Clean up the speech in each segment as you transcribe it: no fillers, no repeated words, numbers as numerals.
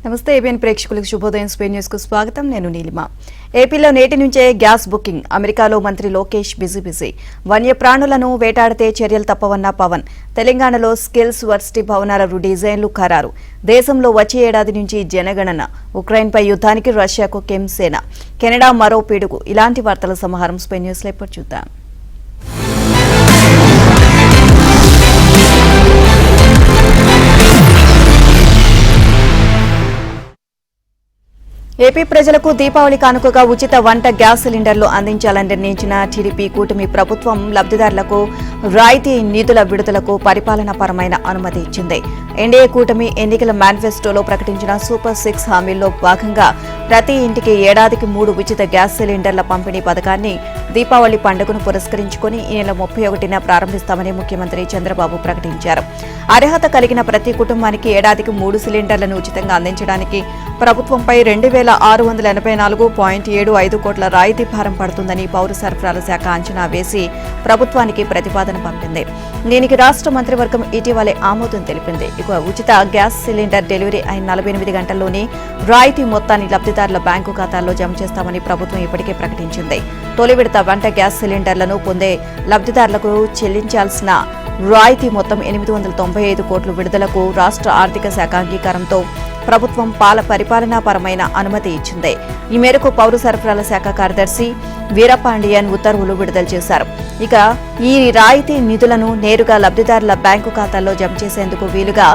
నమస్తే ఏబిఎన్ ప్రేక్షకులకు శుభోదయం స్పెయిన్ న్యూస్ కు స్వాగతం. నేను నీలిమ. ఏపీలో నేటి నుంచే గ్యాస్ బుకింగ్. అమెరికాలో మంత్రి లోకేష్ బిజీ. వన్యప్రాణులను వేటాడితే చర్యలు తప్పవన్న పవన్. తెలంగాణలో స్కిల్స్ వర్సిటీ భవనాల డిజైన్లు ఖరారు. దేశంలో వచ్చే ఏడాది నుంచి జనగణన. ఉక్రెయిన్పై యుద్ధానికి రష్యాకు కెంసేన. కెనడా మరో పిడుగు. ఇలాంటి వార్తల సమాహారం స్పెయిన్ న్యూస్ లో ఇప్పుడు చూద్దాం. ఏపీ ప్రజలకు దీపావళి కానుకగా ఉచిత వంట గ్యాస్ సిలిండర్లు అందించాలని నిర్ణయించిన టీడీపీ కూటమి ప్రభుత్వం లబ్దిదారులకు రాయితీ నిధుల విడుదలకు పరిపాలనాపరమైన అనుమతి ఇచ్చింది. ఎన్డీఏ కూటమి ఎన్నికల మేనిఫెస్టోలో ప్రకటించిన సూపర్ 6 హామీల్లో భాగంగా ప్రతి ఇంటికి ఏడాదికి 3 ఉచిత గ్యాస్ సిలిండర్ల పంపిణీ పథకాన్ని దీపావళి పండుగను పురస్కరించుకుని ఈ నెల 31న ప్రారంభిస్తామని ముఖ్యమంత్రి చంద్రబాబు ప్రకటించారు. అర్హత కలిగిన ప్రతి కుటుంబానికి ఏడాదికి 3 సిలిండర్లను ఉచితంగా అందించడానికి ప్రభుత్వంపై 2684.75 కోట్ల రాయితీ భారం పడుతుందని పౌర సరఫరాల శాఖ అంచనా వేసి ప్రభుత్వానికి ప్రతిపాదన పంపింది. దీనికి రాష్ట్ర మంత్రివర్గం ఇటీవలే ఆమోదం తెలిపింది. ఇక ఉచిత గ్యాస్ సిలిండర్ డెలివరీ అయిన 48 గంటల్లోనే రాయితీ మొత్తాన్ని లబ్దిదారుల బ్యాంకు ఖాతాల్లో జమ చేస్తామని ప్రభుత్వం ఇప్పటికే ప్రకటించింది. తొలి విడత వంట గ్యాస్ సిలిండర్లను పొందే లబ్దిదారులకు చెల్లించాల్సిన రాయితీ మొత్తం 895 కోట్లు విడుదలకు రాష్ట్ర ఆర్థిక శాఖ అంగీకారంతో ప్రభుత్వం పరిపాలనాపరమైన అనుమతి ఇచ్చింది. ఈ మేరకు పౌర సరఫరాల శాఖ కార్యదర్శి వీరపాండియన్ ఉత్తర్వులు విడుదల చేశారు. ఇక ఈ రాయితీ నిధులను నేరుగా లబ్దిదారుల బ్యాంకు ఖాతాల్లో జమ చేసేందుకు వీలుగా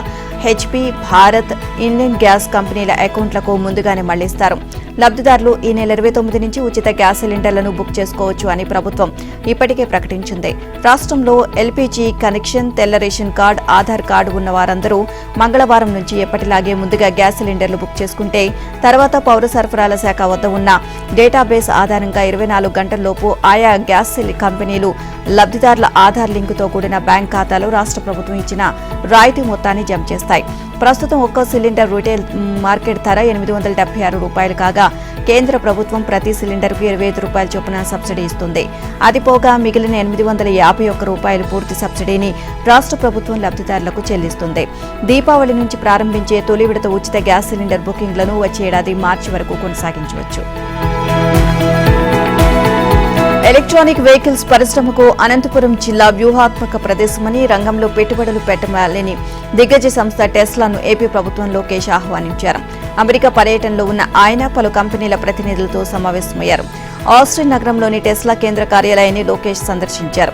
హెచ్పీ, భారత్, ఇండియన్ గ్యాస్ కంపెనీల అకౌంట్లకు ముందుగానే మళ్లిస్తారు. లబ్దిదారులు ఈ నెల 29 నుంచి ఉచిత గ్యాస్ సిలిండర్లను బుక్ చేసుకోవచ్చు అని ప్రభుత్వం ఇప్పటికే ప్రకటించింది. రాష్ట్రంలో ఎల్పీజీ కనెక్షన్, తెల్ల రేషన్ కార్డు, ఆధార్ కార్డు ఉన్న వారందరూ మంగళవారం నుంచి ఎప్పటిలాగే ముందుగా గ్యాస్ సిలిండర్లు బుక్ చేసుకుంటే తర్వాత పౌర సరఫరాల శాఖ వద్ద ఉన్న డేటాబేస్ ఆధారంగా 24 గంటల్లోపు ఆయా గ్యాస్ కంపెనీలు లబ్దిదారుల ఆధార్ లింకుతో కూడిన బ్యాంక్ ఖాతాలో రాష్ట్ర ప్రభుత్వం ఇచ్చిన రాయితీ మొత్తాన్ని జమ చేస్తాయి. ప్రస్తుతం ఒక్కో సిలిండర్ రిటైల్ మార్కెట్ ధర 876 రూపాయలు కాగా కేంద్ర ప్రభుత్వం ప్రతి సిలిండర్కు 25 రూపాయల చొప్పున సబ్సిడీ ఇస్తుంది. అది పోగా మిగిలిన 851 రూపాయలు పూర్తి సబ్సిడీని రాష్ట్ర ప్రభుత్వం లబ్దిదారులకు చెల్లిస్తుంది. దీపావళి నుంచి ప్రారంభించే తొలి విడత ఉచిత గ్యాస్ సిలిండర్ బుకింగ్లను వచ్చే ఏడాది మార్చి వరకు కొనసాగించవచ్చు. ఎలక్ట్రానిక్ వెహికల్స్ పరిశ్రమకు అనంతపురం జిల్లా వ్యూహాత్మక ప్రదేశమని, రంగంలో పెట్టుబడులు పెట్టాలని దిగ్గజ సంస్థ టెస్లాను ఏపీ ప్రభుత్వం లోకేష్ ఆహ్వానించారు. అమెరికా పర్యటనలో ఉన్న ఆయన పలు కంపెనీల ప్రతినిధులతో సమావేశమయ్యారు. ఆస్టిన్ నగరంలోని టెస్లా కేంద్ర కార్యాలయాన్ని లోకేష్ సందర్శించారు.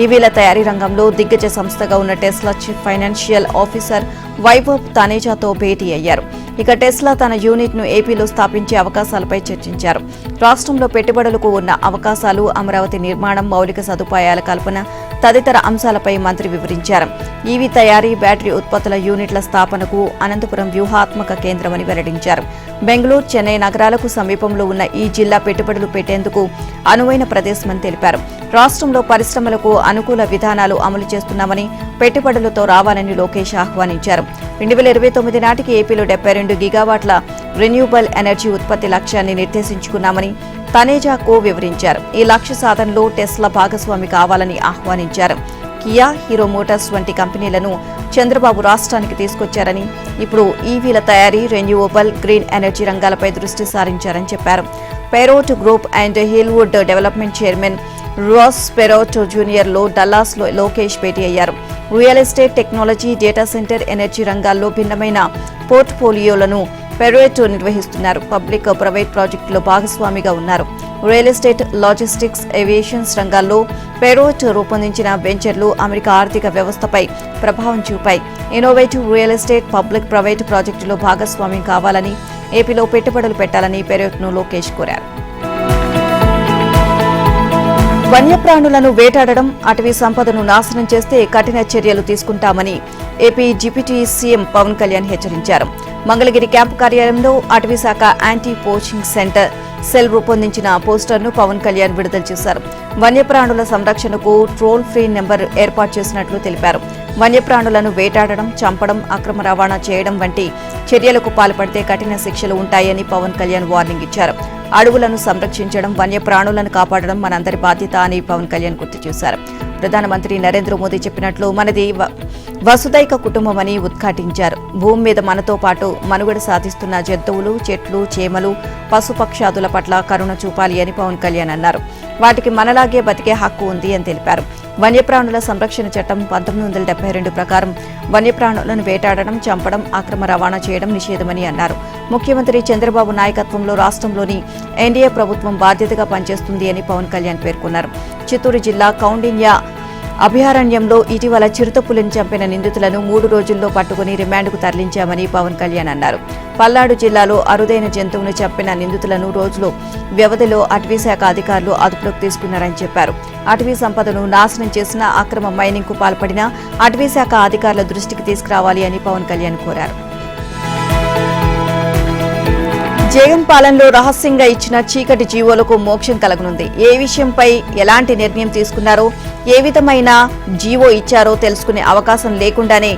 ఈవీల తయారీ రంగంలో దిగ్గజ సంస్థగా ఉన్న Tesla chief financial officer Vaibhav తనేజాతో భేటీ అయ్యారు. ఇక టెస్లా తన యూనిట్ ను ఏపీలో స్థాపించే అవకాశాలపై చర్చించారు. రాష్ట్రంలో పెట్టుబడులకు ఉన్న అవకాశాలు, అమరావతి నిర్మాణం, మౌలిక సదుపాయాల కల్పన తదితర అంశాలపై మంత్రి వివరించారు. ఈవీ తయారీ, బ్యాటరీ ఉత్పత్తుల యూనిట్ల స్థాపనకు అనంతపురం వ్యూహాత్మక కేంద్రమని వెల్లడించారు. బెంగళూరు, చెన్నై నగరాలకు సమీపంలో ఉన్న ఈ జిల్లా పెట్టుబడులు పెట్టేందుకు అనువైన ప్రదేశమని తెలిపారు. రాష్ట్రంలో పరిశ్రమలకు అనుకూల విధానాలు అమలు చేస్తున్నామని, పెట్టుబడులతో రావాలని లోకేష్ ఆహ్వానించారు. 2029 నాటికి ఏపీలో 72 గిగావాట్ల రెన్యూబుల్ ఎనర్జీ ఉత్పత్తి లక్ష్యాన్ని నిర్దేశించుకున్నామని తనేజాకు వివరించారు. ఈ లక్ష్య సాధనలో టెస్లా భాగస్వామి కావాలని ఆహ్వానించారు. కియా, హీరో మోటార్స్ వంటి కంపెనీలను చంద్రబాబు రాష్ట్రానికి తీసుకొచ్చారని, ఇప్పుడు ఈవీల తయారీ, రెన్యూవబుల్, గ్రీన్ ఎనర్జీ రంగాలపై దృష్టి సారించారని చెప్పారు. Perot group and Hillwood development chairman Ross Perot జూనియర్లో డల్లాస్లో లోకేష్ భేటీ అయ్యారు. Real estate, technology, data centre, energy రంగాల్లో భిన్నమైన పోర్ట్ఫోలియోలను పెరోట్ నిర్వహిస్తున్నారు. పబ్లిక్, ప్రైవేట్ ప్రాజెక్టులో భాగస్వామిగా ఉన్నారు. రియల్ ఎస్టేట్, లాజిస్టిక్స్, ఏవియేషన్స్ రంగాల్లో పెరోట్ రూపొందించిన వెంచర్లు అమెరికా ఆర్థిక వ్యవస్థపై ప్రభావం చూపాయి. Innovative real estate, public, private ప్రాజెక్టులో భాగస్వామ్యం కావాలని, ఏపీలో పెట్టుబడులు పెట్టాలని పెరోట్ను లోకేష్ కోరారు. వన్యప్రాణులను వేటాడడం, అటవీ సంపదను నాశనం చేస్తే కఠిన చర్యలు తీసుకుంటామని AP deputy CM Pawan Kalyan హెచ్చరించారు. మంగళగిరి క్యాంపు కార్యాలయంలో అటవీ శాఖ యాంటీ పోచింగ్ సెంటర్ సెల్ రూపొందించిన పోస్టర్ను పవన్ కళ్యాణ్ విడుదల చేశారు. వన్యప్రాణుల సంరక్షణకు టోల్ ఫ్రీ నెంబర్ ఏర్పాటు చేసినట్లు తెలిపారు. వన్యప్రాణులను వేటాడడం, చంపడం, అక్రమ రవాణా చేయడం వంటి చర్యలకు పాల్పడితే కఠిన శిక్షలు ఉంటాయని పవన్ కళ్యాణ్ వార్నింగ్ ఇచ్చారు. అడవులను సంరక్షించడం, వన్యప్రాణులను కాపాడడం మనందరి బాధ్యత అని పవన్ కళ్యాణ్ గుర్తు చేశారు. ప్రధానమంత్రి నరేంద్ర మోదీ చెప్పినట్లు మనది వసుదైక కుటుంబం అని ఉద్ఘాటించారు. భూమి మీద మనతో పాటు మనుగడ సాధిస్తున్న జంతువులు, చెట్లు, చేమలు, పశుపక్షాదుల పట్ల కరుణ చూపాలి అని పవన్ కళ్యాణ్ అన్నారు. వాటికి మనలాగే బతికే హక్కు ఉంది అని తెలిపారు. వన్యప్రాణుల సంరక్షణ చట్టం 1972 ప్రకారం వన్యప్రాణులను వేటాడడం, చంపడం, అక్రమ రవాణా చేయడం నిషేధమని అన్నారు. ముఖ్యమంత్రి చంద్రబాబు నాయకత్వంలో రాష్ట్రంలోని ఎన్డీఏ ప్రభుత్వం బాధ్యతగా పనిచేస్తుంది అని పవన్ కళ్యాణ్ పేర్కొన్నారు. చిత్తూరు జిల్లా కౌండిన్య అభయారణ్యంలో ఇటీవల చిరుతపులిని చంపిన నిందితులను 3 రోజుల్లో పట్టుకుని రిమాండ్కు తరలించామని పవన్ కళ్యాణ్ అన్నారు. పల్నాడు జిల్లాలో అరుదైన జంతువును చంపిన నిందితులను రోజుల వ్యవధిలో అటవీశాఖ అధికారులు అదుపులోకి తీసుకున్నారని చెప్పారు. అటవీ సంపదను నాశనం చేసిన, అక్రమ మైనింగ్కు పాల్పడిన అటవీశాఖ అధికారుల దృష్టికి తీసుకురావాలి అని పవన్ కళ్యాణ్ కోరారు. జగన్ పాలనలో రహస్యంగా ఇచ్చిన చీకటి జీవోలకు మోక్షం కలగనుంది. ఏ విషయంపై ఎలాంటి నిర్ణయం తీసుకున్నారో, ఏ విధమైన జీవో ఇచ్చారో తెలుసుకునే అవకాశం లేకుండానే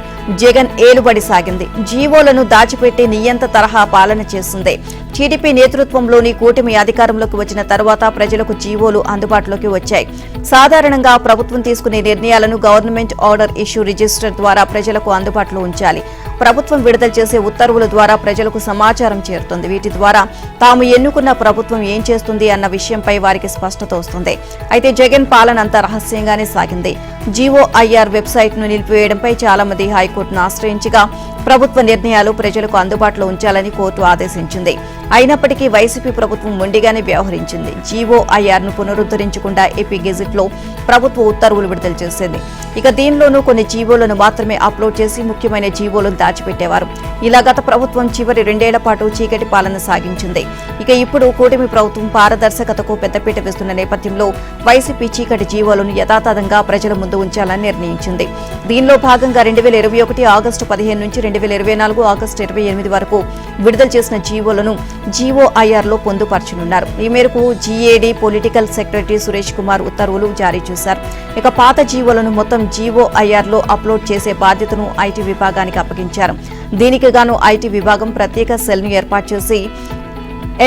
జగన్ ఏలుబడి సాగింది. జీవోలను దాచిపెట్టి నియంత తరహా పాలన చేస్తుంది. టీడీపీ నేతృత్వంలోని కూటమి అధికారంలోకి వచ్చిన తర్వాత ప్రజలకు జీవోలు అందుబాటులోకి వచ్చాయి. సాధారణంగా ప్రభుత్వం తీసుకునే నిర్ణయాలను గవర్నమెంట్ ఆర్డర్ ఇష్యూ రిజిస్టర్ ద్వారా ప్రజలకు అందుబాటులో ఉంచాలి. ప్రభుత్వం విడుదల చేసే ఉత్తర్వుల ద్వారా ప్రజలకు సమాచారం చేరుతుంది. వీటి ద్వారా తాము ఎన్నుకున్న ప్రభుత్వం ఏం చేస్తుంది అన్న విషయంపై వారికి స్పష్టత వస్తుంది. అయితే జగన్ పాలన అంతా రహస్యంగానే సాగింది. జీఓఐఆర్ వెబ్సైట్ ను నిలిపివేయడంపై చాలా మంది హైకోర్టును ఆశ్రయించగా ప్రభుత్వ నిర్ణయాలు ప్రజలకు అందుబాటులో ఉంచాలని కోర్టు ఆదేశించింది. అయినప్పటికీ వైసీపీ ప్రభుత్వం మొండిగానే వ్యవహరించింది. జీఓఐఆర్ ను పునరుద్ధరించకుండా ఏపీ గెజిట్ లో ప్రభుత్వ ఉత్తర్వులు విడుదల చేసింది. ఇక దీనిలోనూ కొన్ని జీవోలను మాత్రమే అప్లోడ్ చేసి ముఖ్యమైన జీవోలను దాచిపెట్టేవారు. ఇలా గత ప్రభుత్వం చివరి 2 ఏళ్ల పాటు చీకటి పాలన సాగించింది. ఇక ఇప్పుడు కూటమి ప్రభుత్వం పారదర్శకతకు పెద్దపీట వేస్తున్న నేపథ్యంలో వైసీపీ చీకటి జీవోలను యథాతథంగా ప్రజల ముందు ఉంచాలని నిర్ణయించింది. దీనిలో భాగంగా 2021 ఆగస్టు 15 నుంచి 2024 ఆగస్టు 28 వరకు విడుదల చేసిన జీవోలను జీఓఐఆర్ లో పొందుపరచనున్నారు. ఈ మేరకు GAD political secretary Suresh Kumar ఉత్తర్వులు జారీ చేశారు. ఇక పాత జీవోలను మొత్తం జీఓఐఆర్ లో అప్లోడ్ చేసే బాధ్యతను ఐటీ విభాగానికి అప్పగించారు. దీనికి గాను ఐటీ విభాగం ప్రత్యేక సెల్ ను ఏర్పాటు చేసి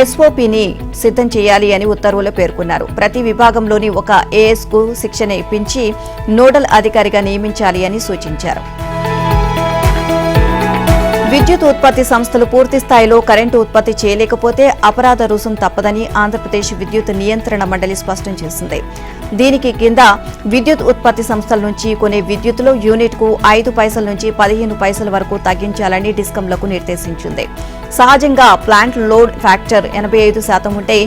ఎస్ఓపీని సిద్ధం చేయాలి అని ఉత్తర్వులు పేర్కొన్నారు. ప్రతి విభాగంలోని ఒక ఏఎస్ కు శిక్షణ ఇప్పించి నోడల్ అధికారిగా నియమించాలి అని సూచించారు. విద్యుత్ ఉత్పత్తి సంస్థలు పూర్తి స్థాయిలో కరెంటు ఉత్పత్తి చేయలేకపోతే అపరాధ రుసుం తప్పదని ఆంధ్రప్రదేశ్ విద్యుత్ నియంత్రణ మండలి స్పష్టం చేసింది. దీనికి కింద విద్యుత్ ఉత్పత్తి సంస్థల నుంచి కొనే విద్యుత్తులో యూనిట్ కు 5 పైసల నుంచి 15 పైసల వరకు తగ్గించాలని డిస్కంలకు నిర్దేశించింది. సహజంగా ప్లాంట్ లోడ్ ఫ్యాక్టర్ 85% ఉంటే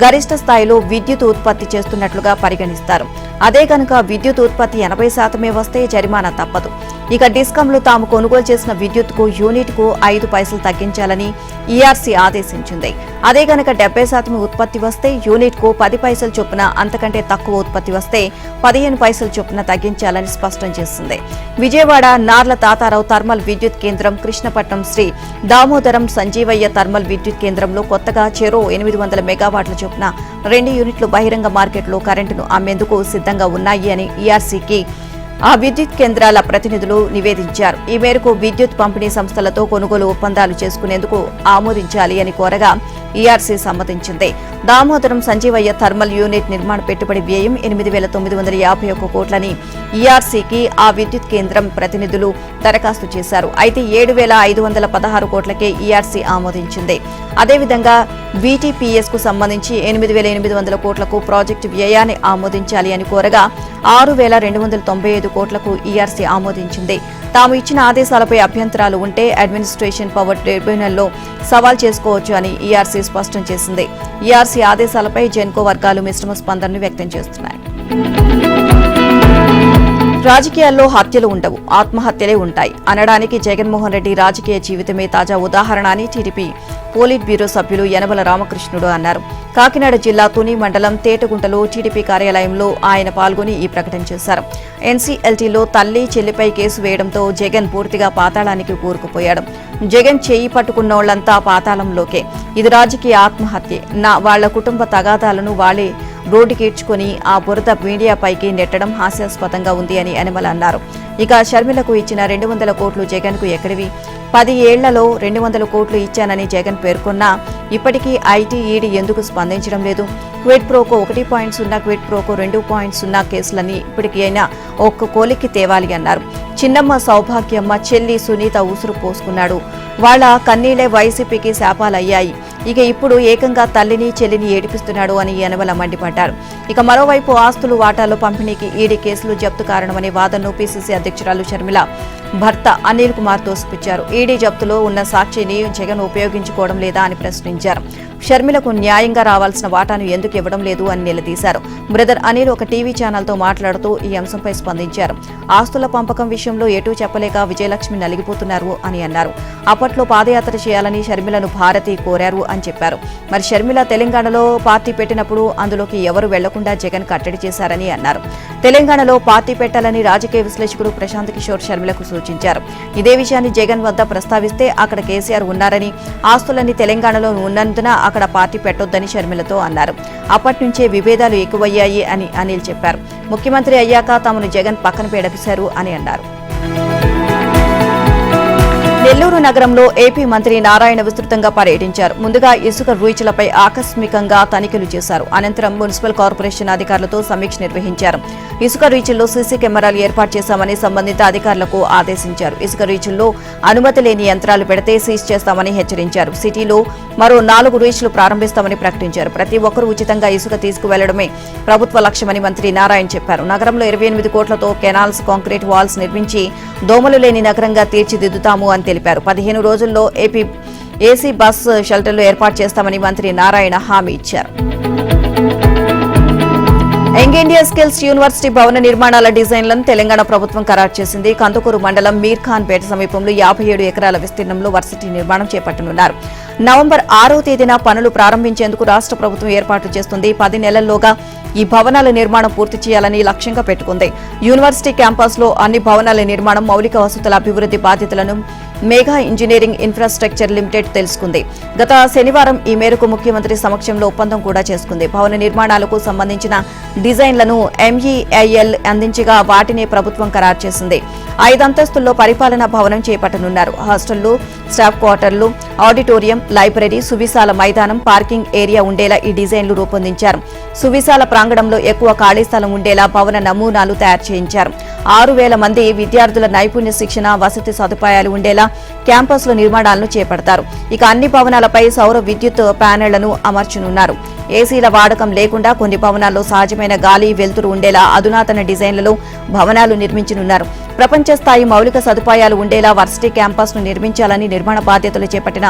గరిష్ట స్థాయిలో విద్యుత్ ఉత్పత్తి చేస్తున్నట్లుగా పరిగణిస్తారు. అదే కనుక విద్యుత్ ఉత్పత్తి 80% వస్తే జరిమానా తప్పదు. ఇక డిస్కంలు తాము కొనుగోలు చేసిన విద్యుత్కు యూనిట్ కు 5 పైసలు తగ్గించాలని ఈఆర్సీ ఆదేశించింది. అదే గనక 70% ఉత్పత్తి వస్తే యూనిట్ కు 10 పైసలు చొప్పున, అంతకంటే తక్కువ ఉత్పత్తి వస్తే 15 పైసలు చొప్పున తగ్గించాలని స్పష్టం చేసింది. విజయవాడ నార్ల తాతారావు థర్మల్ విద్యుత్ కేంద్రం, కృష్ణపట్నం శ్రీ దామోదరం సంజీవయ్య థర్మల్ విద్యుత్ కేంద్రంలో కొత్తగా చెరో 800 మెగావాట్ల చొప్పున 2 యూనిట్లు బహిరంగ మార్కెట్లో కరెంటును అమ్మేందుకు సిద్ధంగా ఉన్నాయి అని ఈఆర్సీకి ఆ విద్యుత్ కేంద్రాల ప్రతినిధులు నివేదించారు. ఈ మేరకు విద్యుత్ పంపిణీ సంస్థలతో కొనుగోలు ఒప్పందాలు చేసుకునేందుకు ఆమోదించాలి అని కోరగా ఈఆర్సీ సమ్మతించింది. దామోదరం సంజీవయ్య థర్మల్ యూనిట్ నిర్మాణ పెట్టుబడి వ్యయం 8,951 కోట్లని ఈఆర్సీకి ఆ విద్యుత్ కేంద్రం ప్రతినిధులు దరఖాస్తు చేశారు. అయితే 7,516 కోట్లకే ఈఆర్సీ ఆమోదించింది. అదేవిధంగా వీటీపీఎస్ కు సంబంధించి 8,800 కోట్లకు ప్రాజెక్టు వ్యయాన్ని ఆమోదించాలి అని కోరగా 6,295 కోట్లకు ఈఆర్సీ ఆమోదించింది. తాము ఇచ్చిన ఆదేశాలపై అభ్యంతరాలు ఉంటే అడ్మినిస్ట్రేషన్ పవర్ ట్రిబ్యునల్లో సవాల్ చేసుకోవచ్చు అని ఈఆర్సీ స్పష్టం చేసింది. ఈఆర్సీ ఆదేశాలపై జెన్కో వర్గాలు మిశ్రమ స్పందనను వ్యక్తం చేస్తున్నాయి. రాజకీయాల్లో హత్యలు ఉండవు, ఆత్మహత్యలే ఉంటాయి అనడానికి జగన్మోహన్ రెడ్డి రాజకీయ జీవితమే తాజా ఉదాహరణ అని టీడీపీ పోలిట్ బ్యూరో సభ్యులు యనమల రామకృష్ణుడు అన్నారు. కాకినాడ జిల్లా తుని మండలం తేటగుంటలో టీడీపీ కార్యాలయంలో ఆయన పాల్గొని ఈ ప్రకటన చేశారు. ఎన్సీఎల్టీలో తల్లి చెల్లిపై కేసు వేయడంతో జగన్ పూర్తిగా పాతాళానికి కూరుకుపోయాడు. జగన్ చేయి పట్టుకున్నోళ్లంతా పాతాళంలోకే. ఇది రాజకీయ ఆత్మహత్యే. వాళ్ల కుటుంబ తగాదాలను వాళ్లే రోడ్డుకీడ్చుకుని ఆ బురద మీడియాపైకి నెట్టడం హాస్యాస్పదంగా ఉంది అని యనమల అన్నారు. ఇక షర్మిలకు ఇచ్చిన 200 కోట్లు జగన్ కు ఎక్కడివి? 10 ఏళ్లలో 200 కోట్లు ఇచ్చానని జగన్ పేర్కొన్నా ఇప్పటికీ ఐటీ ఈడీ ఎందుకు స్పందించడం లేదు? క్విడ్ ప్రోకో 1.0, క్విడ్ ప్రోకో 2.0 కేసులని ఇప్పటికైనా ఒక్క కోలికి తేవాలి అన్నారు. చిన్నమ్మ సౌభాగ్యమ్మ చెల్లి సునీత ఊసురు పోసుకున్నాడు. వాళ్ల కన్నీళ్లే వైసీపీకి శాపాలయ్యాయి. ఇక ఇప్పుడు ఏకంగా తల్లిని చెల్లిని ఏడిపిస్తున్నాడు అని యనమల మండిపడ్డారు. ఇక మరోవైపు ఆస్తులు వాటాల్లో పంపిణీకి ఈడీ కేసులు జప్తు కారణమనే వాదనను పీసీసీ అధ్యక్షురాలు షర్మిల భర్త అనిల్ కుమార్ తోసిపుచ్చారు. ఈడీ జప్తులో ఉన్న సాక్షిని జగన్ ఉపయోగించుకోవడం లేదా అని ప్రశ్నించారు. షర్మిలకు న్యాయంగా రావాల్సిన వాటాను ఎందుకు ఇవ్వడం లేదు అని నిలదీశారు. బ్రదర్ అనిల్ ఒక టీవీ ఛానల్తో మాట్లాడుతూ ఈ అంశంపై స్పందించారు. ఆస్తుల పంపకం విషయంలో ఎటూ చెప్పలేక విజయలక్ష్మి నలిగిపోతున్నారు అని అన్నారు. అప్పట్లో పాదయాత్ర చేయాలని షర్మిలను భారతి కోరారు అని చెప్పారు. మరి షర్మిల తెలంగాణలో పార్టీ పెట్టినప్పుడు అందులోకి ఎవరు వెళ్లకుండా జగన్ కట్టడి చేశారని అన్నారు. తెలంగాణలో పార్టీ పెట్టాలని రాజకీయ విశ్లేషకుడు ప్రశాంత్ కిషోర్ షర్మిలకు సూచించారు. ఇదే విషయాన్ని జగన్ వద్ద ప్రస్తావిస్తే అక్కడ కేసీఆర్ ఉన్నారని, ఆస్తులన్నీ తెలంగాణలో ఉన్నందున అక్కడ పార్టీ పెట్టొద్దని షర్మిలతో అన్నారు. అప్పటి నుంచే విభేదాలు ఎక్కువయ్యాయి అని అనిల్ చెప్పారు. ముఖ్యమంత్రి అయ్యాక తమను జగన్ పక్కన పెడేశారు అని అన్నారు. నెల్లూరు నగరంలో ఏపీ మంత్రి నారాయణ విస్తృతంగా పర్యటించారు. ముందుగా ఇసుక రీచ్లపై ఆకస్మికంగా తనిఖీలు చేశారు. అనంతరం మున్సిపల్ కార్పొరేషన్ అధికారులతో సమీక్ష నిర్వహించారు. ఇసుక రీచ్ల్లో సీసీ కెమెరాలు ఏర్పాటు చేశామని సంబంధిత అధికారులకు ఆదేశించారు. ఇసుక రీచ్ల్లో అనుమతి లేని యంత్రాలు పెడితే సీజ్ చేస్తామని హెచ్చరించారు. సిటీలో మరో 4 రీచ్లు ప్రారంభిస్తామని ప్రకటించారు. ప్రతి ఒక్కరూ ఉచితంగా ఇసుక తీసుకువెళ్లడమే ప్రభుత్వ లక్ష్యమని మంత్రి నారాయణ చెప్పారు. నగరంలో 28 కోట్లతో కెనాల్స్, కాంక్రీట్ వాల్స్ నిర్మించి దోమలు లేని నగరంగా తీర్చిదిద్దుతాము అని తెలిపారు. 15 రోజుల్లో ఏసీ బస్ షెల్టర్లు ఏర్పాటు చేస్తామని మంత్రి నారాయణ హామీ ఇచ్చారు. యంగ్ ఇండియా స్కిల్స్ యూనివర్సిటీ భవన నిర్మాణాల డిజైన్లను తెలంగాణ ప్రభుత్వం ఖరారు చేసింది. కందుకూరు మండలం మీర్ఖాన్ పేట సమీపంలో 57 ఎకరాల విస్తీర్ణంలో వర్సిటీ నిర్మాణం చేపట్టనున్నారు. నవంబర్ 6వ తేదీన పనులు ప్రారంభించేందుకు రాష్ట్ర ప్రభుత్వం ఏర్పాట్లు చేస్తుంది. 10 నెలల్లోగా ఈ భవనాల నిర్మాణం పూర్తి చేయాలని లక్ష్యంగా పెట్టుకుంది. యూనివర్సిటీ క్యాంపస్లో అన్ని భవనాల నిర్మాణం, మౌలిక వసతుల అభివృద్ధి బాధ్యతలను మేఘా ఇంజనీరింగ్ ఇన్ఫ్రాస్ట్రక్చర్ లిమిటెడ్ తెలుసుకుంది. గత శనివారం ఈ మేరకు ముఖ్యమంత్రి సమక్షంలో ఒప్పందం కూడా చేసుకుంది. భవన నిర్మాణాలకు సంబంధించిన డిజైన్లను ఎంఈఐఎల్ అందించగా వాటినే ప్రభుత్వం ఖరారు చేసింది. 5 అంతస్తుల్లో పరిపాలనా భవనం చేపట్టనున్నారు. హాస్టళ్లు, స్టాఫ్ క్వార్టర్లు, ఆడిటోరియం, లైబ్రరీ, సువిశాల మైదానం, పార్కింగ్ ఏరియా ఉండేలా ఈ డిజైన్లు రూపొందించారు. సువిశాల ప్రాంగణంలో ఎక్కువ ఖాళీ స్థలం ఉండేలా భవన నమూనాలు తయారు చేయించారు. 6,000 మంది విద్యార్థుల నైపుణ్య శిక్షణ, వసతి సదుపాయాలు ఉండేలా క్యాంపస్ల నిర్మాణాలను చేపడతారు. ఇక అన్ని భవనాలపై సౌర విద్యుత్ ప్యానెళ్లను అమర్చనున్నారు. ఏసీల వాడకం లేకుండా కొన్ని భవనాల్లో సహజమైన గాలి, వెలుతురు ఉండేలా అధునాతన డిజైన్లలో భవనాలు నిర్మించనున్నారు. ప్రపంచ స్థాయి మౌలిక సదుపాయాలు ఉండేలా వర్సిటీ క్యాంపస్ ను నిర్మించాలని నిర్మాణ బాధ్యతలు చేపట్టిన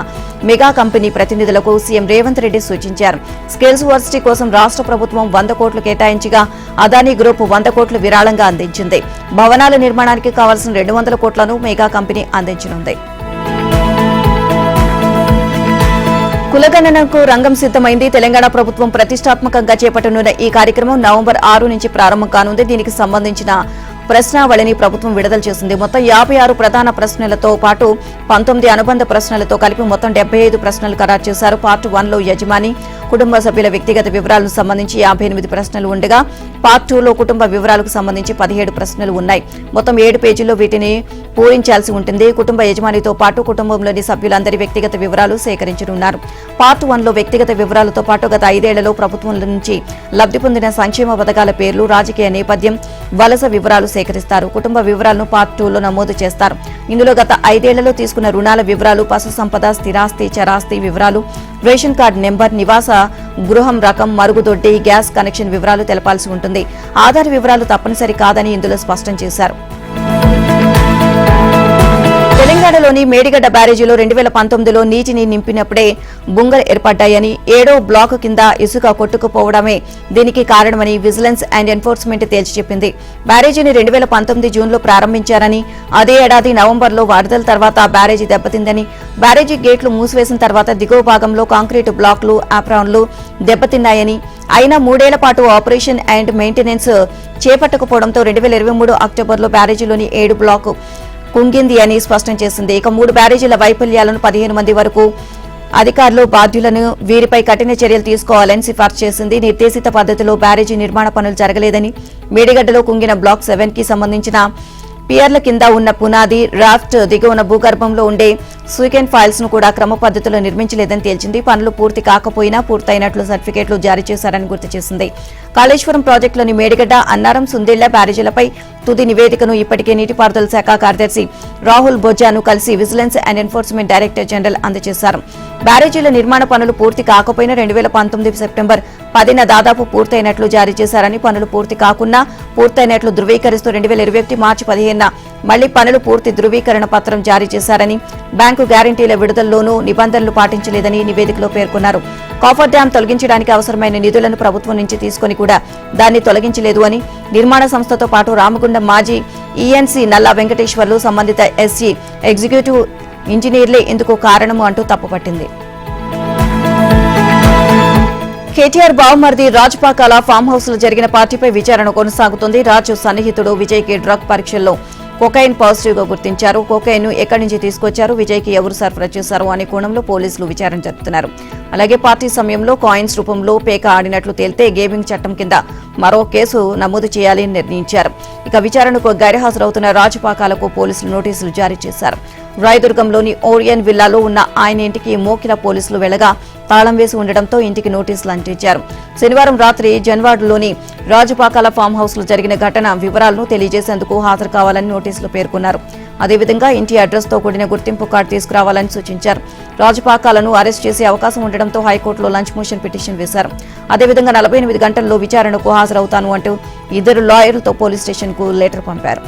మెగా కంపెనీ ప్రతినిధులకు సీఎం రేవంత్ రెడ్డి సూచించారు. స్కిల్స్ వర్సిటీ కోసం రాష్ట్ర ప్రభుత్వం 100 కోట్లు కేటాయించగా అదానీ గ్రూప్ 100 కోట్లు విరాళంగా అందించింది. భవనాల నిర్మాణానికి కావాల్సిన 200 కోట్లను మెగా కంపెనీ అందించనుంది. కులగణనకు రంగం సిద్దమైంది. తెలంగాణ ప్రభుత్వం ప్రతిష్టాత్మకంగా చేపట్టనున్న ఈ కార్యక్రమం నవంబర్ 6 నుంచి ప్రారంభం కానుంది. దీనికి సంబంధించిన ప్రశ్నావళిని ప్రభుత్వం విడుదల చేసింది. మొత్తం 56 ప్రధాన ప్రశ్నలతో పాటు 19 అనుబంధ ప్రశ్నలతో కలిపి మొత్తం 75 ప్రశ్నలు ఖరారు చేశారు. పార్ట్ 1లో యజమాని, కుటుంబ సభ్యుల వ్యక్తిగత వివరాలకు సంబంధించి 58 ప్రశ్నలు ఉండగా పార్ట్ 2లో కుటుంబ వివరాలకు సంబంధించి 17 ప్రశ్నలు ఉన్నాయి. మొత్తం 7 పేజీల్లో వీటిని పూరించాల్సి ఉంటుంది. కుటుంబ యజమానితో పాటు కుటుంబంలోని సభ్యులందరి వ్యక్తిగత వివరాలు సేకరించనున్నారు. పార్ట్ 1లో వ్యక్తిగత వివరాలతో పాటు గత 5 ఏళ్లలో ప్రభుత్వం నుంచి లబ్ధి పొందిన సంక్షేమ పథకాల పేర్లు, రాజకీయ నేపథ్యం, వలస వివరాలు సేకరిస్తారు. కుటుంబ వివరాలను పార్ట్ 2లో నమోదు చేస్తారు. ఇందులో గత 5 ఏళ్లలో తీసుకున్న రుణాల వివరాలు, పశు సంపద, స్థిరాస్తి, చరాస్తి వివరాలు, రేషన్ కార్డు నెంబర్, నివాస గృహం రకం, మరుగుదొడ్డి, గ్యాస్ కనెక్షన్ వివరాలు తెలపాల్సి ఉంటుంది. ఆధార్ వివరాలు తప్పనిసరి కాదని ఇందులో స్పష్టం చేశారు. తెలంగాణలోని మేడిగడ్డ బ్యారేజీలో 2019లో నీటిని నింపినప్పుడే బుంగలు ఏర్పడ్డాయని, 7వ బ్లాకు కింద ఇసుక కొట్టుకుపోవడమే దీనికి కారణమని విజిలెన్స్ అండ్ ఎన్ఫోర్స్మెంట్ తేల్చి చెప్పింది. బ్యారేజీని 2019 జూన్లో ప్రారంభించారని, అదే ఏడాది నవంబర్లో వరదల తర్వాత బ్యారేజీ దెబ్బతిందని, బ్యారేజీ గేట్లు మూసివేసిన తర్వాత దిగువ భాగంలో కాంక్రీటు బ్లాకులు, ఆప్రాన్లు దెబ్బతిన్నాయని, అయినా 3 ఏళ్ల పాటు ఆపరేషన్ అండ్ మెయింటెనెన్స్ చేపట్టకపోవడంతో 2023 అక్టోబర్లో బ్యారేజీలోని 7 బ్లాకు కుంగింది అని స్పష్టం చేసింది. ఇక 3 బ్యారేజీల వైఫల్యాలను 15 మంది వరకు అధికారులు బాధ్యులను వీరిపై కఠిన చర్యలు తీసుకోవాలని సిఫార్సు చేసింది. నిర్దేశిత పద్ధతిలో బ్యారేజీ నిర్మాణ పనులు జరగలేదని, మేడిగడ్డలో కుంగిన బ్లాక్ 7కి సంబంధించిన పియర్ల కింద ఉన్న పునాది, రాఫ్ట్ దిగువన భూగర్భంలో ఉండే స్వీకెన్ ఫైల్స్ ను కూడా క్రమ పద్ధతిలో నిర్మించలేదని తేల్చింది. పనులు పూర్తి కాకపోయినా పూర్తయినట్లు సర్టిఫికేట్లు జారీ చేశారని గుర్తు చేసింది. కాళేశ్వరం ప్రాజెక్టులోని మేడిగడ్డ, అన్నారం, సుందిళ్ల బ్యారేజీలపై తుది నివేదికను ఇప్పటికే నీటిపారుదల శాఖ కార్యదర్శి రాహుల్ బొజ్జాను కలిసి vigilance and enforcement director general అందజేశారు. బ్యారేజీల నిర్మాణ పనులు పూర్తి కాకపోయినా 2019 సెప్టెంబర్ 10న దాదాపు పూర్తయినట్లు జారీ చేశారని, పనులు పూర్తి కాకున్నా పూర్తయినట్లు ధృవీకరిస్తూ 2021 మార్చి 15న మళ్లీ పనులు పూర్తి ధృవీకరణ పత్రం జారీ చేశారని, బ్యాంకు గ్యారంటీల విడుదలలోనూ నిబంధనలు పాటించలేదని నివేదికలో పేర్కొన్నారు. కాఫర్ డ్యాం తొలగించడానికి అవసరమైన నిధులను ప్రభుత్వం నుంచి తీసుకుని కూడా దాన్ని తొలగించలేదు అని, నిర్మాణ సంస్థతో పాటు రామగుండం మాజీ ఈఎన్సీ నల్లా వెంకటేశ్వర్లు సంబంధిత ఎస్సీ ఎగ్జిక్యూటివ్ ఇంజనీర్లే ఇందుకు కారణము అంటూ తప్పుపట్టింది. కేటీఆర్ బావమరిది రాజ్ పాకాల ఫామ్ హౌస్ లో జరిగిన పార్టీపై విచారణ కొనసాగుతుంది. రాజు సన్నిహితుడు విజయ్ కి డ్రగ్ పరీక్షల్లో కొకైన్ పాజిటివ్ గా గుర్తించారు. కొకైన్ ను ఎక్కడి నుంచి తీసుకొచ్చారు, విజయ్ కి ఎవరు సరఫరా చేశారు అనే కోణంలో పోలీసులు విచారణ జరుపుతున్నారు. అలాగే పార్టీ సమయంలో కాయిన్స్ రూపంలో పేక ఆడినట్లు తేలితే గేమింగ్ చట్టం కింద మరో కేసు నమోదు చేయాలని నిర్ణయించారు. ఇక విచారణకు గైర్హాజరవుతున్న రాజపాకాలకు పోలీసులు నోటీసులు జారీ చేశారు. రాయదుర్గంలోని ఓరియన్ విల్లాలో ఉన్న ఆయన ఇంటికి మోకిల పోలీసులు వెళ్లగా తాళం వేసి ఉండడంతో ఇంటికి నోటీసులు అంటించారు. శనివారం రాత్రి జన్వాడలోని రాజపాకాల ఫామ్ హౌస్ లో జరిగిన ఘటన వివరాలను తెలియజేసేందుకు హాజరు కావాలని నోటీసులో పేర్కొన్నారు. అదేవిధంగా ఇంటి అడ్రస్ తో కూడిన గుర్తింపు కార్డు తీసుకురావాలని సూచించారు. రాజపాకాలను అరెస్ట్ చేసే అవకాశం ఉండడంతో హైకోర్టులో లంచ్ మోషన్ పిటిషన్ వేశారు. అదేవిధంగా 48 గంటల్లో విచారణకు హాజరవుతాను అంటూ ఇద్దరు లాయర్లతో పోలీస్ స్టేషన్ కు లెటర్ పంపారు.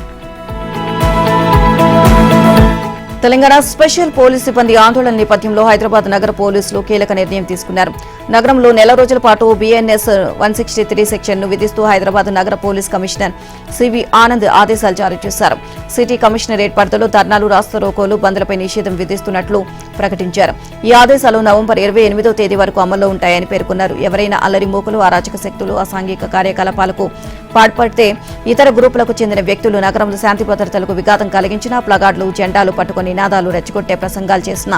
తెలంగాణ స్పెషల్ పోలీస్ సిబ్బంది ఆందోళన నేపథ్యంలో హైదరాబాద్ నగర పోలీసులు కీలక నిర్ణయం తీసుకున్నారు. నగరంలో నెల రోజుల పాటు BNS 163 సెక్షన్ను విధిస్తూ హైదరాబాద్ నగర పోలీస్ కమిషనర్ సివి ఆనంద్ ఆదేశాలు జారీ చేశారు. సిటీ కమిషనరేట్ పరిధిలో ధర్నాలు, రాస్తారోకోలు, బంద్లపై నిషేధం విధిస్తున్నట్లు ప్రకటించారు. ఈ ఆదేశాలు నవంబర్ 28వ తేదీ వరకు అమల్లో ఉంటాయని పేర్కొన్నారు. ఎవరైనా అల్లరి మూకలు, అరాచక శక్తులు, అసాంఘిక కార్యకలాపాలకు పాల్పడితే ఇతర గ్రూపులకు చెందిన వ్యక్తులు నగరంలో శాంతి భద్రతలకు విఘాతం కలిగించిన, ప్లగార్డులు, జెండాలు పట్టుకుని నినాదాలు రెచ్చగొట్టే ప్రసంగాలు చేసిన,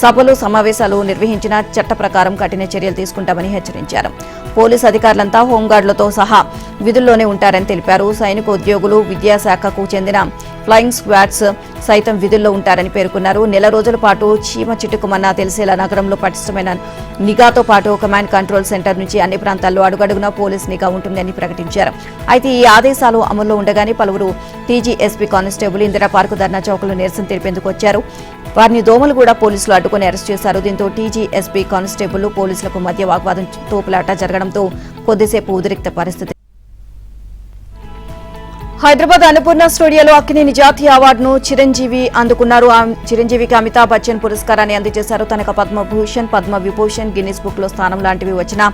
సభలు, సమావేశాలు నిర్వహించిన చట్ట ప్రకారం కఠిన చర్యలు తీసుకుంటామని హెచ్చరించారు. పోలీసు అధికారులంతా హోంగార్డులతో సహా విధుల్లోనే ఉంటారని తెలిపారు. సైనిక ఉద్యోగులు, విద్యాశాఖకు చెందిన ఫ్లయింగ్ స్క్వాడ్స్ సైతం విధుల్లో ఉంటారని పేర్కొన్నారు. నెల రోజుల పాటు చీమ చిటుకుమన్నా తెలిసేలా నగరంలో పటిష్టమైన నిఘాతో పాటు కమాండ్ కంట్రోల్ సెంటర్ నుంచి అన్ని ప్రాంతాల్లో అడుగడుగునా పోలీస్ నిఘా ఉంటుందని ప్రకటించారు. అయితే ఈ ఆదేశాలు అమల్లో ఉండగానే పలువురు TGSP కానిస్టేబుల్ ఇందిరా పార్క్ ధర్నా చౌకలో నిరసన తెలిపేందుకు వచ్చారు. వారిని దోమలు కూడా పోలీసులు అడ్డుకుని అరెస్ట్ చేశారు. దీంతో TGSP కానిస్టేబుల్ పోలీసులకు మధ్య వాగ్వాదం, తోపులాట జరగడంతో కొద్దిసేపు ఉద్రిక్త పరిస్థితి. హైదరాబాద్ అన్నపూర్ణ స్టూడియోలో అక్కినేని జాతీయ అవార్డును చిరంజీవి అందుకున్నారు. చిరంజీవికి అమితాబ్ బచ్చన్ పురస్కారాన్ని అందజేశారు. తనకు పద్మభూషణ్, పద్మ విభూషణ్, గిన్నిస్ బుక్ లో స్థానం లాంటివి వచ్చిన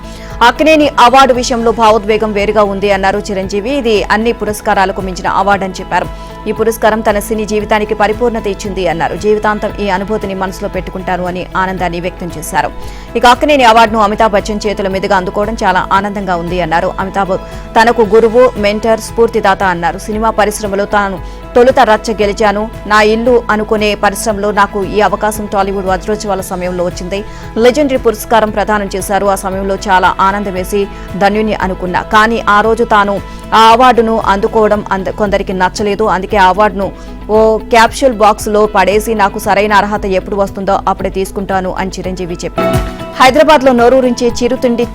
అక్కినేని అవార్డు విషయంలో భావోద్వేగం వేరుగా ఉంది అన్నారు చిరంజీవి. ఇది అన్ని పురస్కారాలకు మించిన అవార్డు అని చెప్పారు. ఈ పురస్కారం తన సినీ జీవితానికి పరిపూర్ణత ఇచ్చింది అన్నారు. జీవితాంతం ఈ అనుభూతిని మనసులో పెట్టుకుంటారు అని ఆనందాన్ని వ్యక్తం చేశారు. ఇక అక్కినేని అవార్డును అమితాబ్ బచ్చన్ చేతుల మీదుగా అందుకోవడం చాలా ఆనందంగా ఉంది అన్నారు. అమితాబ్ తనకు గురువు, మెంటర్, స్ఫూర్తిదాత అన్నారు. సినిమా పరిశ్రమలో తాను తొలుత రచ్చ గెలిచాను. నా ఇల్లు అనుకునే పరిశ్రమలో నాకు ఈ అవకాశం టాలీవుడ్ వజ్రోత్సవాల సమయంలో వచ్చింది. లెజెండరీ పురస్కారం ప్రదానం చేశారు. ఆ సమయంలో చాలా ఆనందం వేసి ధన్యుని అనుకున్నా. కానీ ఆ రోజు తాను ఆ అవార్డును అందుకోవడం కొందరికి నచ్చలేదు. అందుకే ఆ అవార్డును ఓ క్యాప్సూల్ బాక్స్ లో పడేసి నాకు సరైన అర్హత ఎప్పుడు వస్తుందో అప్పుడే తీసుకుంటాను అని చిరంజీవి చెప్పారు. హైదరాబాద్ లో నోరూరించే చిరుతిండి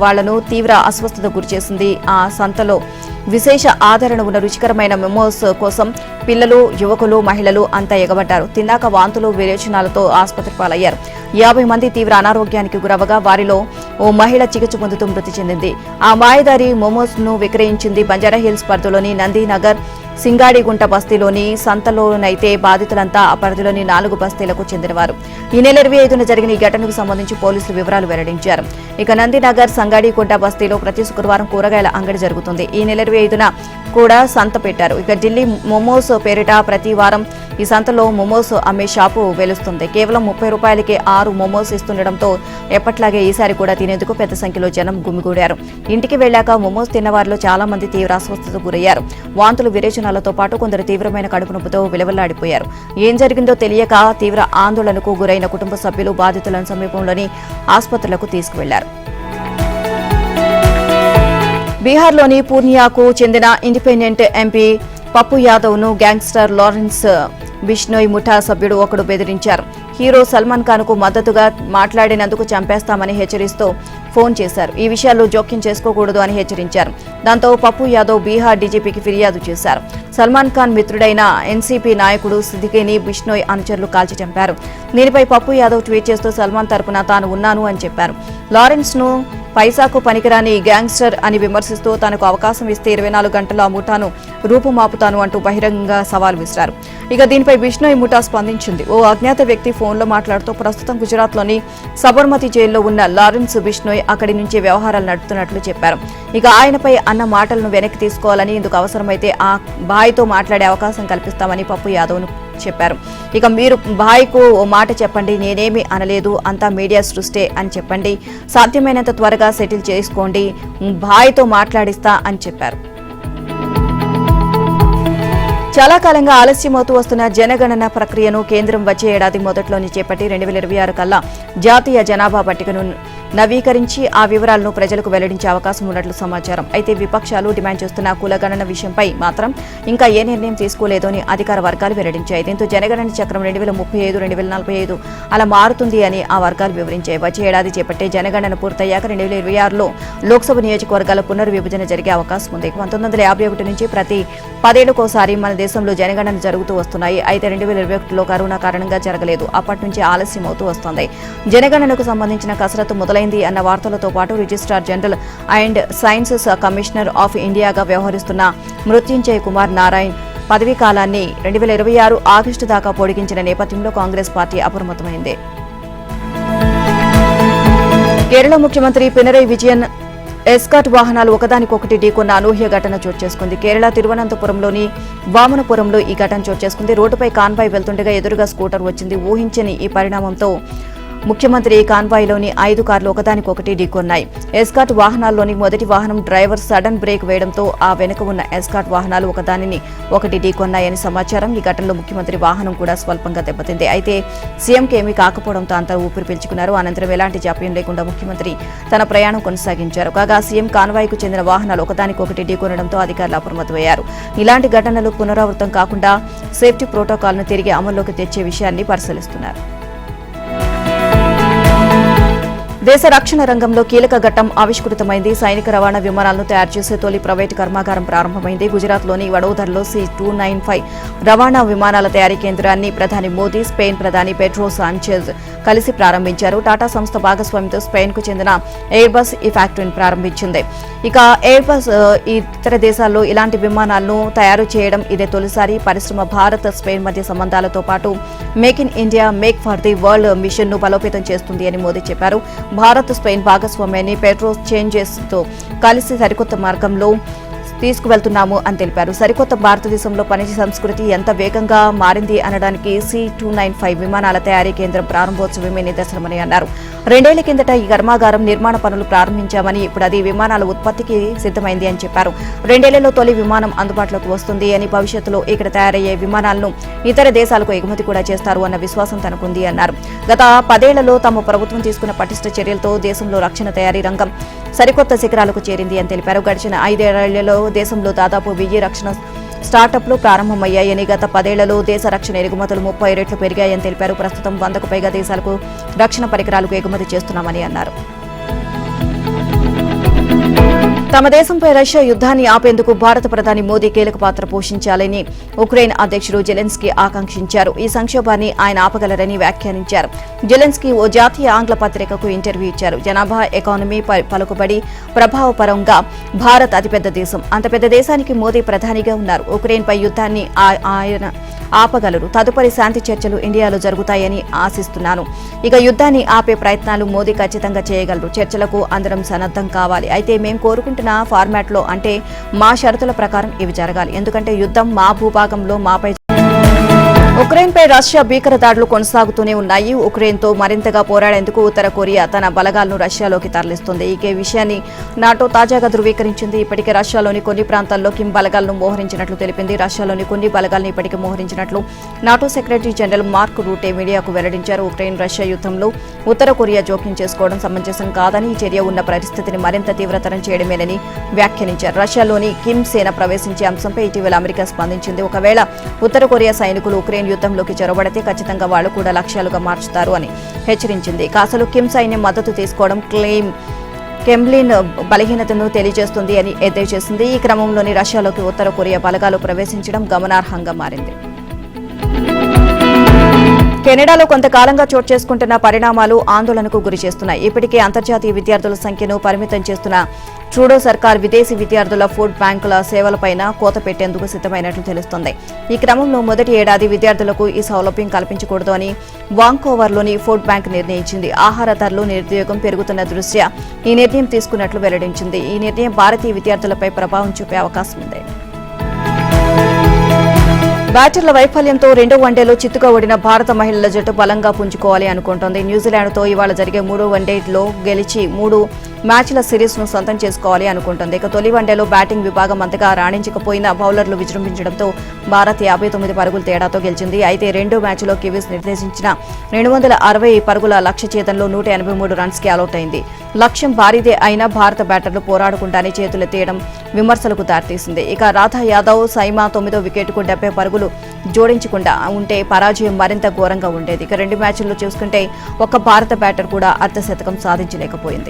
వాళ్లను తీవ్ర అస్వస్థత గురిచేసింది. ఆ సంతలో విశేష ఆదరణ ఉన్న రుచికరమైన మెమోస్ కోసం పిల్లలు, యువకులు, మహిళలు అంతా ఎగబడ్డారు. తిన్నాక వాంతులు, విరేచనాలతో ఆసుపత్రి పాలయ్యారు. 50 మంది తీవ్ర అనారోగ్యానికి గురవగా వారిలో ఓ మహిళ చికిత్స పొందుతూ మృతి చెందింది. ఆ మాయదారి మోమోస్ ను విక్రయించింది బంజారాహిల్స్ పరిధిలోని నందీనగర్, సింగాడిగుంట బస్తీలోని సంతలోనైతే బాధితులంతా ఆ పరిధిలోని 4 బస్తీలకు చెందినవారు. ఈ నెల 25న జరిగిన ఈ ఘటనకు సంబంధించి పోలీసులు వివరాలు వెల్లడించారు. ఇక నందీనగర్, సంగాడిగుంట బస్తీలో ప్రతి శుక్రవారం కూరగాయల అంగడి జరుగుతుంది. ఈ నెల 25న కూడా సంత పెట్టారు. ఇక ఢిల్లీ మోమోస్ పేరిట ప్రతి వారం ఈ సంతలో మోమోస్ అమ్మే షాపు వెలుస్తుంది. కేవలం 30 రూపాయలకే 6 మోమోస్ ఇస్తుండటంతో ఎప్పట్లాగే ఈసారి కూడా తినేందుకు పెద్ద సంఖ్యలో జనం గుమిగూడారు. ఇంటికి వెళ్లాక మోమోస్ తిన్నవారిలో చాలా మంది తీవ్ర అస్వస్థతకు గురయ్యారు. వాంతులు, విరేచనాలతో పాటు కొందరు తీవ్రమైన కడుపు నొప్పితో విలవల్లాడిపోయారు. ఏం జరిగిందో తెలియక తీవ్ర ఆందోళనకు గురైన కుటుంబ సభ్యులు బాధితులను సమీపంలోని ఆసుపత్రులకు తీసుకువెళ్లారు. బీహార్లోని పూర్నియాకు చెందిన ఇండిపెండెంట్ ఎంపీ పప్పు యాదవ్ను గ్యాంగ్స్టర్ లారెన్స్ బిష్నోయ్ ముఠా సభ్యుడు ఒకడు బెదిరించారు. హీరో సల్మాన్ ఖాన్ కు మద్దతుగా మాట్లాడినందుకు చంపేస్తామని హెచ్చరిస్తూ ఫోన్ చేశారు. ఈ విషయాల్లో జోక్యం చేసుకోకూడదు అని హెచ్చరించారు. దాంతో పప్పు యాదవ్ బీహార్ డీజీపీకి ఫిర్యాదు చేశారు. సల్మాన్ ఖాన్ మిత్రుడైన ఎన్సీపీ నాయకుడు సిద్దికీని బిష్నోయ్ అనుచరులు కాల్చి చంపారు. దీనిపై పప్పు యాదవ్ ట్వీట్ చేస్తూ సల్మాన్ తరపున తాను ఉన్నాను అని చెప్పారు. లారెన్స్ ను పైసాకు పనికిరాని గ్యాంగ్స్టర్ అని విమర్శిస్తూ తనకు అవకాశం ఇస్తే 24 గంటల్లో ఆ ముఠాను రూపుమాపుతాను అంటూ బహిరంగంగా సవాల్ విసిరారు. ఇక దీనిపై బిష్నోయ్ ముఠా స్పందించింది. ఓ అజ్ఞాత వ్యక్తి ఫోన్లో మాట్లాడుతూ ప్రస్తుతం గుజరాత్లోని సబర్మతి జైల్లో ఉన్న లారెన్స్ బిష్నోయ్ అక్కడి నుంచి వ్యవహారాలు నడుపుతున్నట్లు చెప్పారు. ఇక ఆయనపై అన్న మాటలను వెనక్కి తీసుకోవాలని, ఇందుకు అవసరమైతే ఆ భాయ్తో మాట్లాడే అవకాశం కల్పిస్తామని పప్పు యాదవ్ను చెప్పారు. ఇక మీరు భాయ్కు ఓ మాట చెప్పండి, నేనేమీ అనలేదు, అంతా మీడియా సృష్టే అని చెప్పండి, సాధ్యమైనంత త్వరగా సెటిల్ చేసుకోండి, భాయ్తో మాట్లాడిస్తా అని చెప్పారు. చాలా కాలంగా ఆలస్యమవుతూ వస్తున్న జనగణన ప్రక్రియను కేంద్రం వచ్చే ఏడాది మొదట్లోనే చేపట్టి 2026 కల్లా జాతీయ జనాభా పట్టికను నవీకరించి ఆ వివరాలను ప్రజలకు వెల్లడించే అవకాశం ఉన్నట్లు సమాచారం. అయితే విపక్షాలు డిమాండ్ చేస్తున్న కులగణన విషయంపై మాత్రం ఇంకా ఏ నిర్ణయం తీసుకోలేదని అధికార వర్గాలు వెల్లడించాయి. దీంతో జనగణన చక్రం 2035, 2045 అలా మారుతుంది అని ఆ వర్గాలు వివరించాయి. వచ్చే ఏడాది చేపట్టే జనగణన పూర్తయ్యాక 2026లో లోక్సభ నియోజకవర్గాల పునర్విభజన జరిగే అవకాశం ఉంది. 1951 నుంచి ప్రతి 10 ఏళ్లకోసారి మన దేశంలో జనగణన జరుగుతూ వస్తున్నాయి. అయితే 2021లో కరోనా కారణంగా జరగలేదు. అప్పటి నుంచి ఆలస్యం అవుతూ వస్తోంది. జనగణనకు సంబంధించిన కసరత్తు మొదలైంది అన్న వార్తలతో పాటు registrar general and census commissioner of ఇండియాగా వ్యవహరిస్తున్న మృత్యుంజయ్ కుమార్ నారాయణ్ పదవీ కాలాన్ని 2026 ఆగస్టు దాకా పొడిగించిన నేపథ్యంలో కాంగ్రెస్ పార్టీ అప్రమత్తమైంది. కేరళ ముఖ్యమంత్రి పినరయ్ విజయన్ ఎస్కాట్ వాహనాలు ఒకదానికొకటి ఢీకొన్న అనూహ్య ఘటన చోటు చేసుకుంది. కేరళ తిరువనంతపురంలోని వామనపురంలో ఈ ఘటన చోటు చేసుకుంది. రోడ్డుపై కాన్వాయ్ వెళ్తుండగా ఎదురుగా స్కూటర్ వచ్చింది. ఊహించని ఈ పరిణామంతో ముఖ్యమంత్రి కాన్వాయ్లోని 5 కార్లు ఒకదానికొకటి ఢీకొన్నాయి. ఎస్కాట్ వాహనాల్లోని మొదటి వాహనం డ్రైవర్ సడన్ బ్రేక్ వేయడంతో ఆ వెనుక ఉన్న ఎస్కాట్ వాహనాలు ఒకదానిని ఒకటి ఢీకొన్నాయని సమాచారం. ఈ ఘటనలో ముఖ్యమంత్రి వాహనం కూడా స్వల్పంగా దెబ్బతింది. అయితే సీఎంకి ఏమీ కాకపోవడంతో అంతా ఊపిరి పీల్చుకున్నారు. అనంతరం ఎలాంటి జాప్యం లేకుండా ముఖ్యమంత్రి తన ప్రయాణం కొనసాగించారు. కాగా సీఎం కాన్వాయ్కు చెందిన వాహనాలు ఒకదానికొకటి ఢీకొనడంతో అధికారులు అప్రమత్తమయ్యారు. ఇలాంటి ఘటనలు పునరావృతం కాకుండా సేఫ్టీ ప్రోటోకాల్ను తిరిగి అమల్లోకి తెచ్చే విషయాన్ని పరిశీలిస్తున్నారు. దేశ రక్షణ రంగంలో కీలక ఘట్టం ఆవిష్కృతమైంది. సైనిక రవాణా విమానాలను తయారు చేసే తొలి ప్రైవేటు కర్మాగారం ప్రారంభమైంది. గుజరాత్లోని వడోదరలో C-295 రవాణా విమానాల తయారీ కేంద్రాన్ని ప్రధాని మోదీ, స్పెయిన్ ప్రధాని పెడ్రో సాంచెజ్ కలిసి ప్రారంభించారు. టాటా సంస్థ భాగస్వామ్యంతో స్పెయిన్కు చెందిన ఎయిర్బస్ ఈ ఫ్యాక్టరీని ప్రారంభించింది. ఇక ఎయిర్బస్ ఇతర దేశాల్లో ఇలాంటి విమానాలను తయారు చేయడం ఇదే తొలిసారి. పరిశ్రమ భారత్, స్పెయిన్ మధ్య సంబంధాలతో పాటు make in India, make for the world mission ను బలోపేతం చేస్తుంది అని మోదీ చెప్పారు. భారత్, స్పెయిన్ భాగస్వామ్యాన్ని పెట్రో చేంజెస్ తో కలిసి సరికొత్త మార్గంలో తీసుకువెళ్తున్నాము అని తెలిపారు. సరికొత్త భారతదేశంలో పని సంస్కృతి ఎంత వేగంగా మారింది అనడానికి C-295 విమానాల తయారీ కేంద్రం ప్రారంభోత్సవమే నిదర్శనమని అన్నారు. 2 ఏళ్ల కిందట ఈ కర్మాగారం నిర్మాణ పనులు ప్రారంభించామని, ఇప్పుడు అది విమానాల ఉత్పత్తికి సిద్ధమైంది అని చెప్పారు. 2 ఏళ్లలో తొలి విమానం అందుబాటులోకి వస్తుంది అని, భవిష్యత్తులో ఇక్కడ తయారయ్యే విమానాలను ఇతర దేశాలకు ఎగుమతి కూడా చేస్తారు అన్న విశ్వాసం తనకుంది అన్నారు. గత 10 ఏళ్లలో తమ ప్రభుత్వం తీసుకున్న పటిష్ట చర్యలతో దేశంలో రక్షణ తయారీ రంగం సరికొత్త శిఖరాలకు చేరింది అని తెలిపారు. గడిచిన 5 ఏళ్లలో దేశంలో దాదాపు 1000 రక్షణ స్టార్టప్లు ప్రారంభమయ్యాయని, గత 10 ఏళ్లలో దేశ రక్షణ ఎగుమతులు 30 రెట్లు పెరిగాయని తెలిపారు. ప్రస్తుతం 100కు పైగా దేశాలకు రక్షణ పరికరాలకు ఎగుమతి చేస్తున్నామని అన్నారు. తమ దేశంపై రష్యా యుద్ధాన్ని ఆపేందుకు భారత ప్రధాని మోదీ కీలక పాత్ర పోషించాలని ఉక్రెయిన్ అధ్యక్షుడు జెలెన్స్కీ ఆకాంక్షించారు. ఈ సంక్షోభాన్ని ఆయన ఆపగలరని వ్యాఖ్యానించారు. జెలెన్స్కీ ఓ జాతీయ ఆంగ్ల పత్రికకు ఇంటర్వ్యూ ఇచ్చారు. జనాభా, ఎకానమీ, పలుకుబడి, ప్రభావపరంగా భారత్ అతిపెద్ద దేశం. అంత పెద్ద దేశానికి మోదీ ప్రధానిగా ఉన్నారు. ఉక్రెయిన్పై యుద్ధాన్ని ఆయన ఆపగలరు. తదుపరి శాంతి చర్చలు ఇండియాలో జరుగుతాయని ఆశిస్తున్నాను. ఇక యుద్ధాన్ని ఆపే ప్రయత్నాలు మోదీ ఖచ్చితంగా చేయగలరు. చర్చలకు అందరం సన్నద్ధం కావాలి. అయితే మేం కోరుకుంటున్న ఫార్మాట్లో, అంటే మా షరతుల ప్రకారం ఇవి జరగాలి. ఎందుకంటే యుద్ధం మా భూభాగంలో మాపై ఉక్రెయిన్పై రష్యా భీకర దాడులు కొనసాగుతూనే ఉన్నాయి. ఉక్రెయిన్తో మరింతగా పోరాడేందుకు ఉత్తర కొరియా తన బలగాలను రష్యాలోకి తరలిస్తుంది. ఈ విషయాన్ని నాటో తాజాగా ధృవీకరించింది. ఇప్పటికే రష్యాలోని కొన్ని ప్రాంతాల్లో కిమ్ బలగాలను మోహరించినట్లు తెలిపింది. రష్యాలోని కొన్ని బలగాలను ఇప్పటికే మోహరించినట్లు నాటో సెక్రటరీ జనరల్ మార్క్ రూటే మీడియాకు వెల్లడించారు. ఉక్రెయిన్ రష్యా యుద్ధంలో ఉత్తర కొరియా జోక్యం చేసుకోవడం సమంజసం కాదని, ఈ చర్య ఉన్న పరిస్థితిని మరింత తీవ్రతరం చేయడమేనని వ్యాఖ్యానించారు. రష్యాలోని కిమ్ సేన ప్రవేశించే అంశంపై ఇటీవల అమెరికా స్పందించింది. ఒకవేళ ఉత్తర కొరియా సైనికులు ఉక్రెయిన్ యుద్ధంలోకి చొరబడితే ఖచ్చితంగా వాళ్లు కూడా లక్ష్యాలుగా మార్చుతారు అని హెచ్చరించింది. అసలు కిమ్ సైన్యం మద్దతు తీసుకోవడం కెమ్లిన్ బలహీనతను తెలియజేస్తుంది అని ఎద్దేవా చేసింది. ఈ క్రమంలోని రష్యాలోకి ఉత్తర కొరియా బలగాలు ప్రవేశించడం గమనార్హంగా మారింది. కెనడాలో కొంతకాలంగా చోటు చేసుకుంటున్న పరిణామాలు ఆందోళనకు గురిచేస్తున్నాయి. ఇప్పటికే అంతర్జాతీయ విద్యార్థుల సంఖ్యను పరిమితం చేస్తున్న ట్రూడో సర్కార్ విదేశీ విద్యార్థుల ఫుడ్ బ్యాంకుల సేవలపైన కోత పెట్టేందుకు సిద్దమైనట్లు తెలుస్తోంది. ఈ క్రమంలో మొదటి ఏడాది విద్యార్థులకు ఈ సౌలభ్యం కల్పించకూడదు అని వాంకోవర్లోని ఫుడ్ బ్యాంక్ నిర్ణయించింది. ఆహార ధరలు, నిరుద్యోగం పెరుగుతున్న దృష్ట్యా ఈ నిర్ణయం తీసుకున్నట్లు వెల్లడించింది. ఈ నిర్ణయం భారతీయ విద్యార్థులపై ప్రభావం చూపే అవకాశం ఉంది. బ్యాటర్ల వైఫల్యంతో రెండో వన్డేలో చిత్తుగా ఓడిన భారత మహిళల జట్టు బలంగా పుంజుకోవాలి అనుకుంటోంది. న్యూజిలాండ్తో ఇవాళ జరిగే మూడో వన్డేలో గెలిచి 3 మ్యాచ్ల సిరీస్ను సొంతం చేసుకోవాలి అనుకుంటుంది. ఇక తొలి వన్డేలో బ్యాటింగ్ విభాగం అంతగా రాణించకపోయినా బౌలర్లు విజృంభించడంతో భారత్ 59 పరుగుల తేడాతో గెలిచింది. అయితే రెండో మ్యాచ్లో కివీస్ నిర్దేశించిన 260 పరుగుల లక్ష్య ఛేదంలో 183 రన్స్కి అవుట్ అయింది. లక్ష్యం భారీదే అయినా భారత బ్యాటర్లు పోరాడకుండానే చేతులెత్తేయడం విమర్శలకు దారితీసింది. ఇక రాధా యాదవ్, సైమా 9వ వికెట్కు 70 పరుగులు జోడించకుండా ఉంటే పరాజయం మరింత ఘోరంగా ఉండేది. ఇక 2 మ్యాచ్ల్లో చూసుకుంటే ఒక్క భారత బ్యాటర్ కూడా అర్ధశతకం సాధించలేకపోయింది.